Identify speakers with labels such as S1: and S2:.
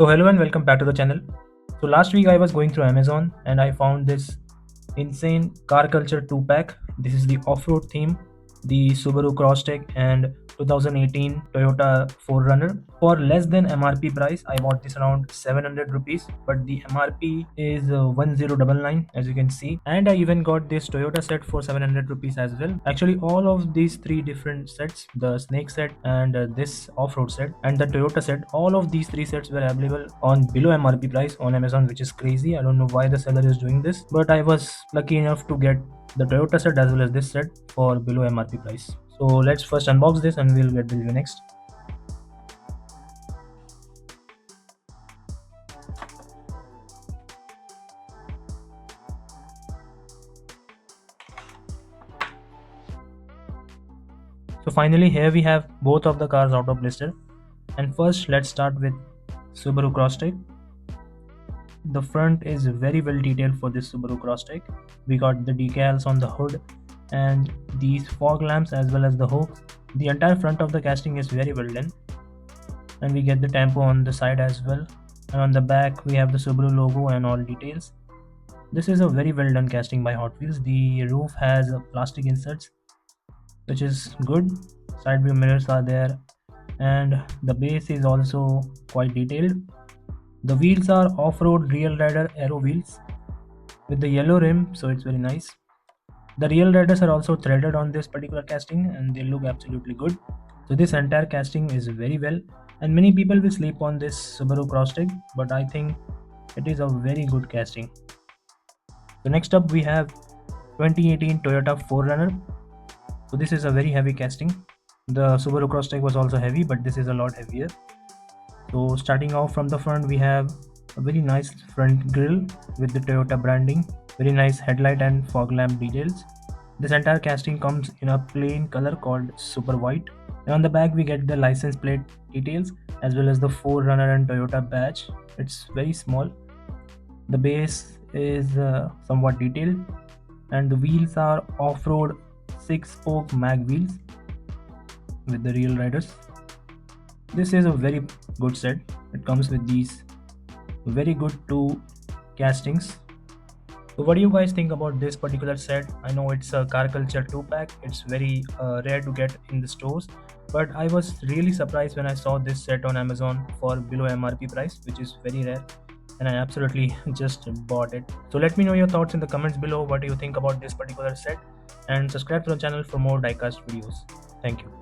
S1: So hello and welcome back to the channel. So last week I was going through Amazon and I found this insane car culture 2-pack. This is the off-road theme, the Subaru Crosstek and 2018 Toyota 4Runner. For less than MRP price, I bought this around 700 rupees, but the MRP is 1099 as you can see. And I even got this Toyota set for 700 rupees as well. Actually, all of these three different sets, the Snake set and this off-road set and the Toyota set, all of these three sets were available on below MRP price on Amazon, which is crazy. I don't know why the seller is doing this, but I was lucky enough to get the Toyota set as well as this set for below MRP price. So let's first unbox this and we'll get the review next. So finally here we have both of the cars out of blister, and first let's start with Subaru Crosstek. The front is very well detailed for this Subaru Crosstek. We got the decals on the hood and these fog lamps as well as the hooks. The entire front of the casting is very well done, and we get the tempo on the side as well, and on the back we have the Subaru logo and all details. This is a very well done casting by Hot Wheels. The roof has plastic inserts, which is good. Side view mirrors are there, and the base is also quite detailed. The wheels are off-road Real Rider Aero wheels with the yellow rim, so it's very nice. The Real Riders are also threaded on this particular casting and they look absolutely good. So this entire casting is very well, and many people will sleep on this Subaru Crosstek, but I think it is a very good casting. So next up we have 2018 Toyota 4Runner. So this is a very heavy casting. The Subaru Crosstek was also heavy, but this is a lot heavier. So starting off from the front, we have a very nice front grille with the Toyota branding, very nice headlight and fog lamp details. This entire casting comes in a plain color called super white, and on the back we get the license plate details as well as the 4Runner and Toyota badge. It's very small. The base is somewhat detailed, and the wheels are off-road 6-spoke mag wheels with the Real Riders. This is a very good set. It comes with these very good two castings. So what do you guys think about this particular set? I know it's a car culture 2-pack. It's very rare to get in the stores, but I was really surprised when I saw this set on Amazon for below MRP price, which is very rare, and I absolutely just bought it. So let me know your thoughts in the comments below. What do you think about this particular set? And subscribe to the channel for more diecast videos. Thank you.